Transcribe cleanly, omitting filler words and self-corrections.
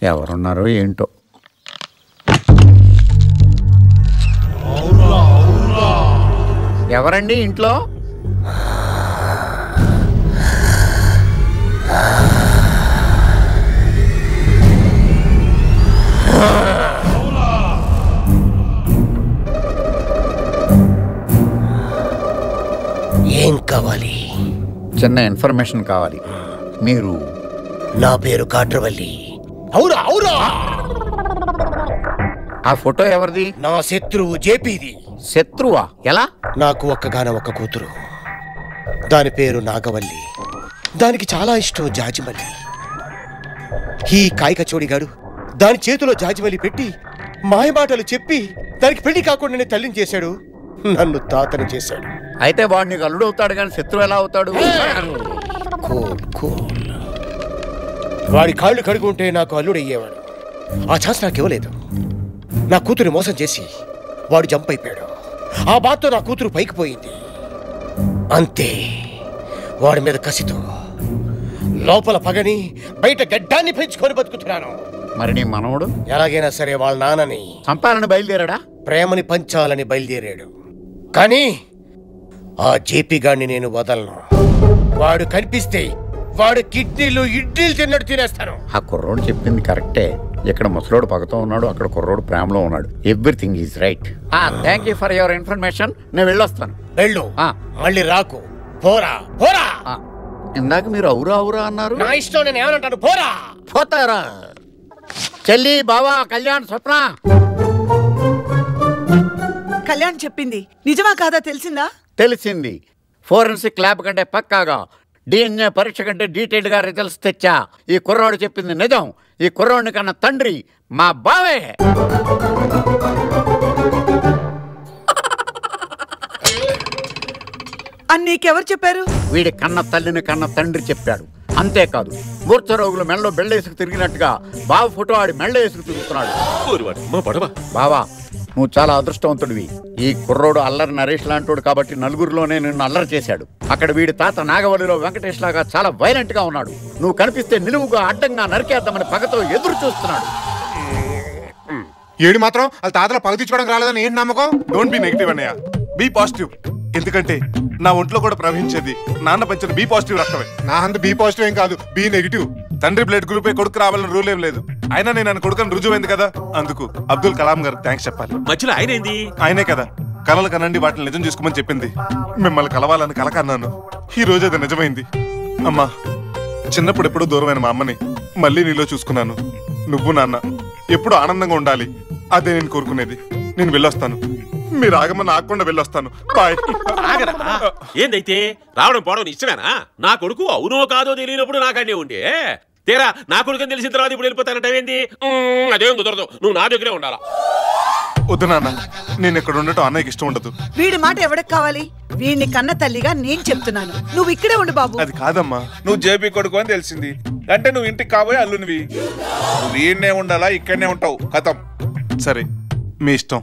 ఎవరున్నారో ఏంటో. ఎవరండి ఇంట్లో? ఏం కావాలి? చిన్న ఇన్ఫర్మేషన్ కావాలి. మీరు? నా పేరు కాట్రవల్లి. అవురా అవురా. ఆ ఫోటో ఎవరిది? నా శత్రువు జేపీది. శత్రువా? ఎలా? నాకు ఒక్క కూతురు, దాని పేరు నాగవల్లి. దానికి చాలా ఇష్టం జాజిమల్లి. ఈ కాయకచోడిగాడు దాని చేతిలో జాజిమల్లి పెట్టి మాయమాటలు చెప్పి దానికి పెళ్లి కాకుండానే తల్లిని చేశాడు, నన్ను తాతని చేశాడు. అయితే వాడు నీకు అల్లుడు అవుతాడు కానీ శత్రువు ఎలా అవుతాడు? వాడి కాళ్ళు కడుగుంటే నాకు అల్లుడు అయ్యేవాడు. ఆ ఛాన్స్ నాకు ఇవ్వలేదు. నా కూతురు మోసం చేసి వాడు జంప్ అయిపోయాడు. ఆ బాధతో నా కూతురు పైకి పోయింది. అంతే, వాడి మీద కసితో లోపల పగని బయట గడ్డాన్ని పెంచుకొని బతుకుతున్నాను. మరి నీ మనవడు? ఎలాగైనా సరే వాళ్ళ నాన్నని చంపాలని బయలుదేరాడా? ప్రేమని పంచాలని బయలుదేరాడు. కానీ ఆ జేపీ గాడిని నేను వదలను. వాడు కనిపిస్తే వాడు కిడ్నీలు ఇడ్లీలు తిన్నట్టు తినేస్తాను. ఆ కుర్రోడు చెప్పింది కరెక్టే. ఇక్కడ ముసలోడు పగతో ఉన్నాడు, అక్కడ కుర్రోడు ప్రేమలో ఉన్నాడు. Everything is right. Thank you for your information. నేను వెళ్ళొస్తాను. వెళ్ళు, మళ్ళీ రాకు. పోరా పోరా. ఇందాక మీరు అవురా అవురా అన్నారు. నా ఇష్టం, నేను ఏమనంటాను. పోరా. పోతారా? చెల్లి, బావా, కళ్యాణ్, స్వప్న. కళ్యాణ్ చెప్పింది నిజమా కాదా తెలిసిందా? తెలిసింది. ఫోరెన్సిక్ ల్యాబ్ కంటే పక్కాగా, DNA పరీక్ష కంటే డీటెయిల్డ్ గా రిజల్ట్స్ తెచ్చా. ఈ కుర్రాడు చెప్పింది నిజం. ఈ కుర్రాడిని కన్నా తండ్రి మా బావే. నీకెవరు చెప్పారు? వీడి కన్న తల్లిని కన్న తండ్రి చెప్పాడు. అంతేకాదు, మూర్ఛ రోగులు మెళ్ళలో బెళ్ళేసుకు తిరిగినట్టుగా బావ ఫోటో ఆడి మెళ్ళ వేసుకు తిరుగుతున్నాడు. బావా, నువ్వు చాలా అదృష్టవంతుడివి. ఈ కుర్రోడు అల్లరి నరేష్ లాంటోడు కాబట్టి నలుగురిలోనే నిన్ను అల్లరి చేశాడు. అక్కడ వీడి తాత నాగవల్లిలో వెంకటేష్ లాగా చాలా వైలెంట్ గా ఉన్నాడు. నువ్వు కనిపిస్తే నిలువుగా అడ్డంగా నరికేద్దామని పగతో ఎదురు చూస్తున్నాడు. ఏడు మాత్రం వాళ్ళ తాతలో పగ తీసుకోవడానికి రాలేదని ఏంటి నమ్మకం? డోంట్ బి నెగిటివ్ అన్నయ్య, బీ పాజిటివ్. ఎందుకంటే నా ఒంట్లో కూడా ప్రవహించేది నాన్న పంచిన బీ పాజిటివ్ రక్తమే. నా అంత బీ పాజిటివ్ ఏం కాదు, బీ నెగిటివ్. తండ్రి బ్లడ్ గ్రూపే కొడుకు రావాలని రూల్ ఏం లేదు. అయినా నేను నన్ను కొడుకుని రుజువైంది కదా, అందుకు అబ్దుల్ కలాం గారు థ్యాంక్స్ చెప్పాలి. మధ్యలో ఆయనే కదా కలలు కనండి, వాటిని నిజం చేసుకోమని చెప్పింది. మిమ్మల్ని కలవాలని కలకన్నాను. ఈ రోజు అది నిజమైంది. అమ్మా, చిన్నప్పుడు ఎప్పుడూ దూరమైన మా అమ్మని మళ్ళీ నీలో చూసుకున్నాను. నువ్వు నాన్న ఎప్పుడు ఆనందంగా ఉండాలి, అదే నేను కోరుకునేది. నేను వెళ్ళొస్తాను. మీరు ఆగమని ఆగకుండా వెళ్ళొస్తాను. బాయ్. ఏందైతే రావడం పోవడం ఇష్టమేనా? నా కొడుకు అవునో కాదో తెలియనప్పుడు నాకనే ఉండే, తీరా నా కొడుకు తెలిసిన తర్వాత ఇప్పుడు వెళ్ళిపోతానంటేంది? అదేం కుదరదు, నువ్వు నా దగ్గరే ఉండాలా. వద్దు నాన్న, నేను ఇక్కడ ఉండటం అన్నయ్యకి ఇష్టం ఉండదు. వీడి మాట ఎవరికి కావాలి? వీడిని కన్న తల్లిగా నేను చెప్తున్నాను, నువ్వు ఇక్కడే ఉండు బాబు. అది కాదమ్మా, నువ్వు జేపీ కొడుకు అని తెలిసింది అంటే నువ్వు ఇంటికి కాబోయే అల్లునివి. నువ్వు ఈయన్నే ఉండాలా, ఇక్కడనే ఉంటావు. కథం. సరే, మీ ఇష్టం.